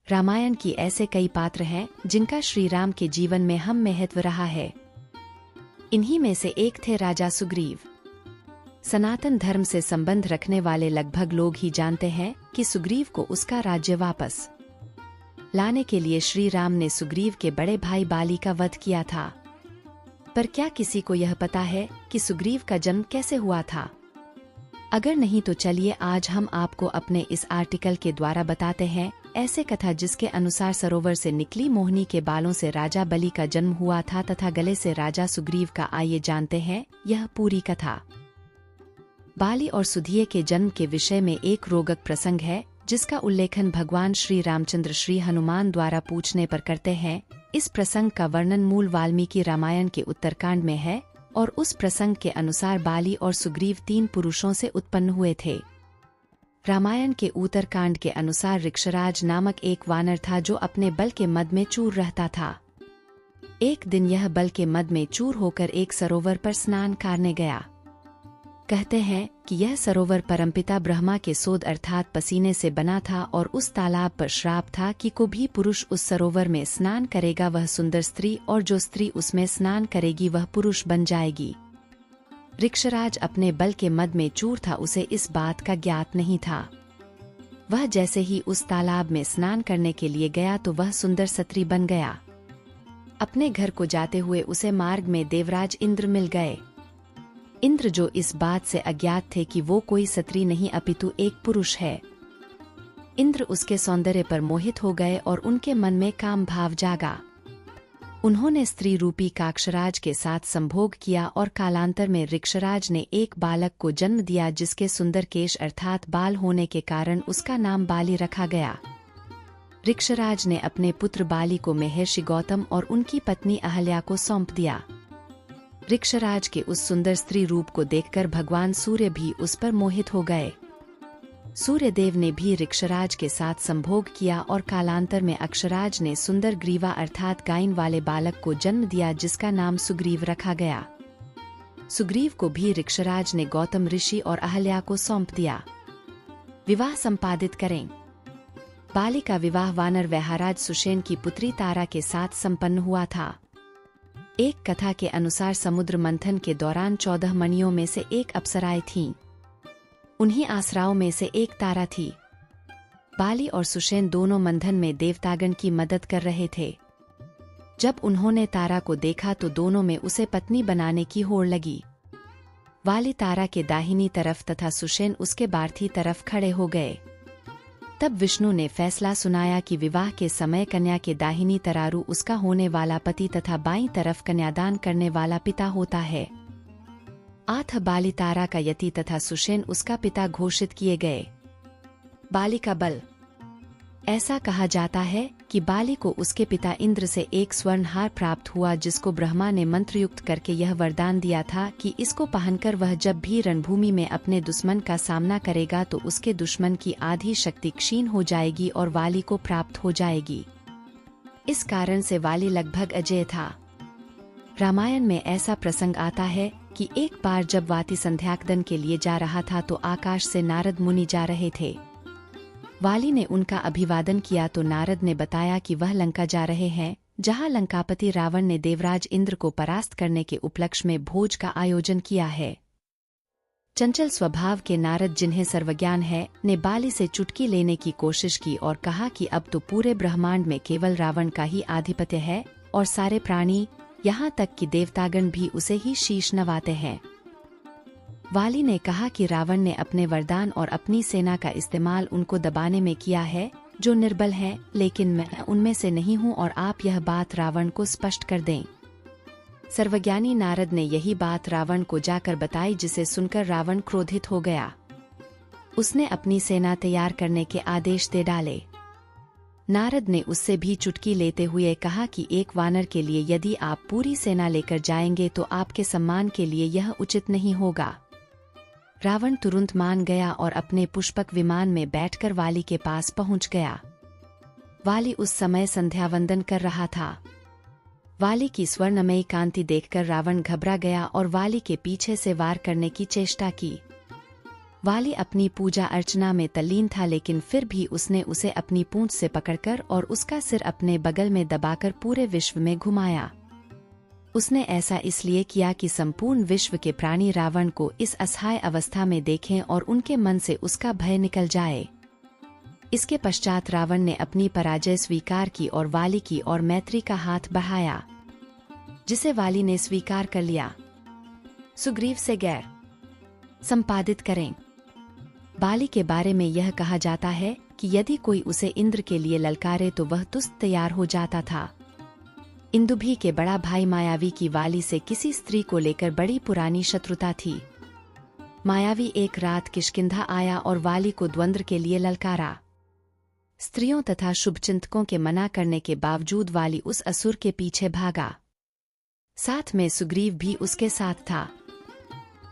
रामायण की ऐसे कई पात्र हैं जिनका श्री राम के जीवन में हम महत्व रहा है। इन्हीं में से एक थे राजा सुग्रीव। सनातन धर्म से संबंध रखने वाले लगभग लोग ही जानते हैं कि सुग्रीव को उसका राज्य वापस लाने के लिए श्री राम ने सुग्रीव के बड़े भाई बाली का वध किया था। पर क्या किसी को यह पता है कि सुग्रीव का जन्म कैसे हुआ था? अगर नहीं तो चलिए आज हम आपको अपने इस आर्टिकल के द्वारा बताते हैं ऐसे कथा जिसके अनुसार सरोवर से निकली मोहिनी के बालों से राजा बलि का जन्म हुआ था तथा गले से राजा सुग्रीव का। आइए जानते हैं यह पूरी कथा। बाली और सुधिये के जन्म के विषय में एक रोचक प्रसंग है जिसका उल्लेखन भगवान श्री रामचंद्र श्री हनुमान द्वारा पूछने पर करते हैं। इस प्रसंग का वर्णन मूल वाल्मीकि रामायण के उत्तरकांड में है और उस प्रसंग के अनुसार बाली और सुग्रीव 3 पुरुषों से उत्पन्न हुए थे। रामायण के उत्तरकांड के अनुसार ऋक्षराज नामक एक वानर था जो अपने बल के मद में चूर रहता था। एक दिन यह बल के मद में चूर होकर एक सरोवर पर स्नान करने गया। कहते हैं कि यह सरोवर परमपिता ब्रह्मा के सोद अर्थात पसीने से बना था और उस तालाब पर श्राप था कि को भी पुरुष उस सरोवर में स्नान करेगा वह सुंदर स्त्री और जो स्त्री उसमें स्नान करेगी वह पुरुष बन जाएगी। ऋक्षराज अपने बल के मद में चूर था, उसे इस बात का ज्ञात नहीं था। वह जैसे ही उस तालाब में स्नान करने के लिए गया तो वह सुंदर स्त्री बन गया। अपने घर को जाते हुए उसे मार्ग में देवराज इंद्र मिल गए। इंद्र जो इस बात से अज्ञात थे कि वो कोई स्त्री नहीं अपितु एक पुरुष है। इंद्र उसके सौंदर्य पर मोहित हो गए और उनके मन में काम भाव जागा। उन्होंने स्त्री रूपी काक्षराज के साथ संभोग किया और कालांतर में ऋक्षराज ने एक बालक को जन्म दिया जिसके सुंदर केश अर्थात बाल होने के कारण उसका नाम बाली रखा गया। ऋक्षराज ने अपने पुत्र बाली को महर्षि गौतम और उनकी पत्नी अहल्या को सौंप दिया। ऋक्षराज के उस सुंदर स्त्री रूप को देखकर भगवान सूर्य भी उस पर मोहित हो गए। सूर्य देव ने भी ऋक्षराज के साथ संभोग किया और कालांतर में अक्षराज ने सुंदर ग्रीवा अर्थात गायन वाले बालक को जन्म दिया जिसका नाम सुग्रीव रखा गया। सुग्रीव को भी ऋक्षराज ने गौतम ऋषि और अहल्या को सौंप दिया। विवाह संपादित करें। बाली का विवाह वानर वैहाराज सुषेण की पुत्री तारा के साथ संपन्न हुआ था। एक कथा के अनुसार समुद्र मंथन के दौरान 14 मणियों में से एक अप्सराएं थीं। उन्हीं आसराओं में से एक तारा थी। बाली और सुषेण दोनों मंथन में देवतागण की मदद कर रहे थे। जब उन्होंने तारा को देखा तो दोनों में उसे पत्नी बनाने की होड़ लगी। बाली तारा के दाहिनी तरफ तथा सुषेण उसके बार्थी तरफ खड़े हो गए। तब विष्णु ने फैसला सुनाया कि विवाह के समय कन्या के दाहिनी तरारू उसका होने वाला पति तथा बाईं तरफ कन्यादान करने वाला पिता होता है। आठ बाली तारा का यति तथा सुषेण उसका पिता घोषित किए गए। बाली का बल। ऐसा कहा जाता है कि बाली को उसके पिता इंद्र से एक स्वर्ण हार प्राप्त हुआ जिसको ब्रह्मा ने मंत्रयुक्त करके यह वरदान दिया था कि इसको पहनकर वह जब भी रणभूमि में अपने दुश्मन का सामना करेगा तो उसके दुश्मन की आधी शक्ति क्षीण हो जाएगी और वाली को प्राप्त हो जाएगी। इस कारण से वाली लगभग अजेय था। रामायण में ऐसा प्रसंग आता है कि एक बार जब वाती संध्याकदन के लिए जा रहा था तो आकाश से नारद मुनि जा रहे थे। वाली ने उनका अभिवादन किया तो नारद ने बताया कि वह लंका जा रहे हैं जहां लंकापति रावण ने देवराज इंद्र को परास्त करने के उपलक्ष्य में भोज का आयोजन किया है। चंचल स्वभाव के नारद जिन्हें सर्वज्ञान है ने बाली से चुटकी लेने की कोशिश की और कहा कि अब तो पूरे ब्रह्मांड में केवल रावण का ही आधिपत्य है और सारे प्राणी यहाँ तक कि देवतागण भी उसे ही शीश नवाते हैं। वाली ने कहा कि रावण ने अपने वरदान और अपनी सेना का इस्तेमाल उनको दबाने में किया है जो निर्बल हैं, लेकिन मैं उनमें से नहीं हूँ और आप यह बात रावण को स्पष्ट कर दें। सर्वज्ञानी नारद ने यही बात रावण को जाकर बताई जिसे सुनकर रावण क्रोधित हो गया। उसने अपनी सेना तैयार करने के आदेश दे डाले। नारद ने उससे भी चुटकी लेते हुए कहा कि एक वानर के लिए यदि आप पूरी सेना लेकर जाएंगे तो आपके सम्मान के लिए यह उचित नहीं होगा। रावण तुरंत मान गया और अपने पुष्पक विमान में बैठकर वाली के पास पहुंच गया। वाली उस समय संध्या वंदन कर रहा था। वाली की स्वर्णमयी कांति देखकर रावण घबरा गया और वाली के पीछे से वार करने की चेष्टा की। वाली अपनी पूजा अर्चना में तल्लीन था, लेकिन फिर भी उसने उसे अपनी पूंछ से पकड़कर और उसका सिर अपने बगल में दबाकर पूरे विश्व में घुमाया। उसने ऐसा इसलिए किया कि संपूर्ण विश्व के प्राणी रावण को इस असहाय अवस्था में देखें और उनके मन से उसका भय निकल जाए। इसके पश्चात रावण ने अपनी पराजय स्वीकार की और वाली की ओर मैत्री का हाथ बढ़ाया, जिसे वाली ने स्वीकार कर लिया। सुग्रीव से गैर संपादित करें। बाली के बारे में यह कहा जाता है कि यदि कोई उसे इंद्र के लिए ललकारे तो वह तुस्त तैयार हो जाता था। इंदुभी के बड़ा भाई मायावी की वाली से किसी स्त्री को लेकर बड़ी पुरानी शत्रुता थी। मायावी एक रात किष्किंधा आया और वाली को द्वंद्व के लिए ललकारा। स्त्रियों तथा शुभचिंतकों के मना करने के बावजूद वाली उस असुर के पीछे भागा। साथ में सुग्रीव भी उसके साथ था।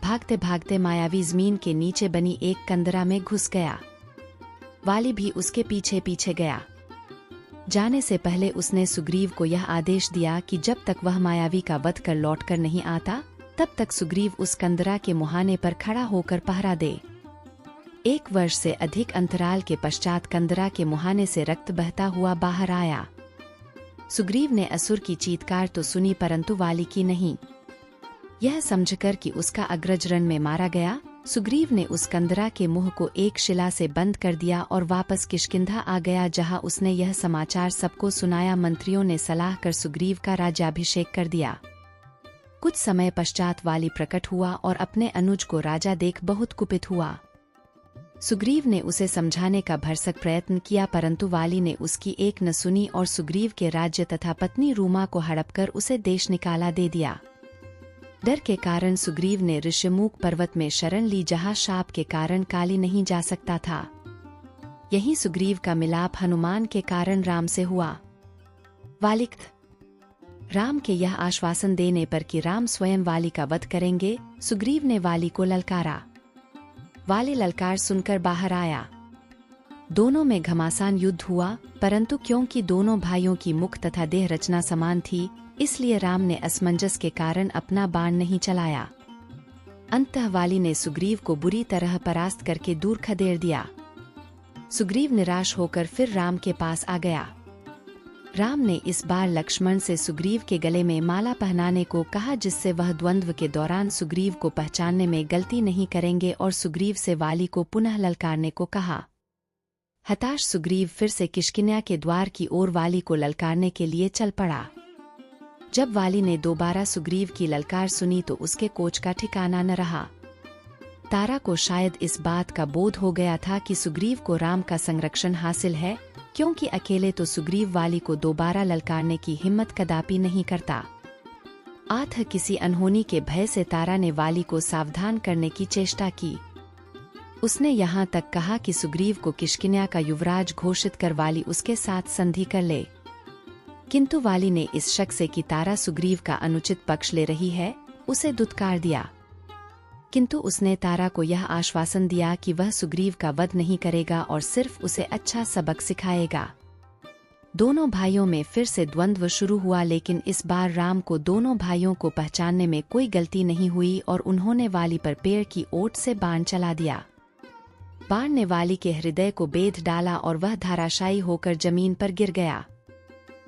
भागते भागते मायावी जमीन के नीचे बनी एक कंदरा में घुस गया। वाली भी उसके पीछे पीछे गया। जाने से पहले उसने सुग्रीव को यह आदेश दिया कि जब तक वह मायावी का वध कर लौटकर नहीं आता, तब तक सुग्रीव उस कंदरा के मुहाने पर खड़ा होकर पहरा दे। 1 वर्ष से अधिक अंतराल के पश्चात कंदरा के मुहाने से रक्त बहता हुआ बाहर आया। सुग्रीव ने असुर की चीत्कार तो सुनी, परंतु वाली की नहीं। यह समझकर कि उसका अग्रज रण में मारा गया, सुग्रीव ने उस कंदरा के मुंह को एक शिला से बंद कर दिया और वापस किष्किंधा आ गया, जहां उसने यह समाचार सबको सुनाया। मंत्रियों ने सलाह कर सुग्रीव का राज्याभिषेक कर दिया। कुछ समय पश्चात वाली प्रकट हुआ और अपने अनुज को राजा देख बहुत कुपित हुआ। सुग्रीव ने उसे समझाने का भरसक प्रयत्न किया, परंतु वाली ने उसकी एक न सुनी और सुग्रीव के राज्य तथा पत्नी रूमा को हड़पकर उसे देश निकाला दे दिया। डर के कारण सुग्रीव ने ऋषिमुख पर्वत में शरण ली, जहां शाप के कारण काली नहीं जा सकता था। यही सुग्रीव का मिलाप हनुमान के कारण राम से हुआ। वालिक राम के यह आश्वासन देने पर कि राम स्वयं वाली का वध करेंगे, सुग्रीव ने वाली को ललकारा। वाली ललकार सुनकर बाहर आया। दोनों में घमासान युद्ध हुआ, परंतु क्योंकि दोनों भाइयों की मुख तथा देह रचना समान थी, इसलिए राम ने असमंजस के कारण अपना बाण नहीं चलाया। अंततः वाली ने सुग्रीव को बुरी तरह परास्त करके दूर खदेड़ दिया। सुग्रीव निराश होकर फिर राम के पास आ गया। राम ने इस बार लक्ष्मण से सुग्रीव के गले में माला पहनाने को कहा, जिससे वह द्वंद्व के दौरान सुग्रीव को पहचानने में गलती नहीं करेंगे, और सुग्रीव से वाली को पुनः ललकारने को कहा। हताश सुग्रीव फिर से किष्किन्या के द्वार की ओर वाली को ललकारने के लिए चल पड़ा। जब वाली ने दोबारा सुग्रीव की ललकार सुनी तो उसके कोच का ठिकाना न रहा। तारा को शायद इस बात का बोध हो गया था कि सुग्रीव को राम का संरक्षण हासिल है, क्योंकि अकेले तो सुग्रीव वाली को दोबारा ललकारने की हिम्मत कदापि नहीं करता। आठ किसी अनहोनी के भय से तारा ने वाली को सावधान करने की चेष्टा की। उसने यहाँ तक कहा कि सुग्रीव को किष्किन्या का युवराज घोषित कर वाली उसके साथ संधि कर ले, किंतु वाली ने इस शक से कि तारा सुग्रीव का अनुचित पक्ष ले रही है, उसे दुत्कार दिया। किंतु उसने तारा को यह आश्वासन दिया कि वह सुग्रीव का वध नहीं करेगा और सिर्फ उसे अच्छा सबक सिखाएगा। दोनों भाइयों में फिर से द्वंद्व शुरू हुआ, लेकिन इस बार राम को दोनों भाइयों को पहचानने में कोई गलती नहीं हुई और उन्होंने वाली पर पेड़ की ओट से बाण चला दिया। बाण ने वाली के हृदय को बेध डाला और वह धराशायी होकर जमीन पर गिर गया।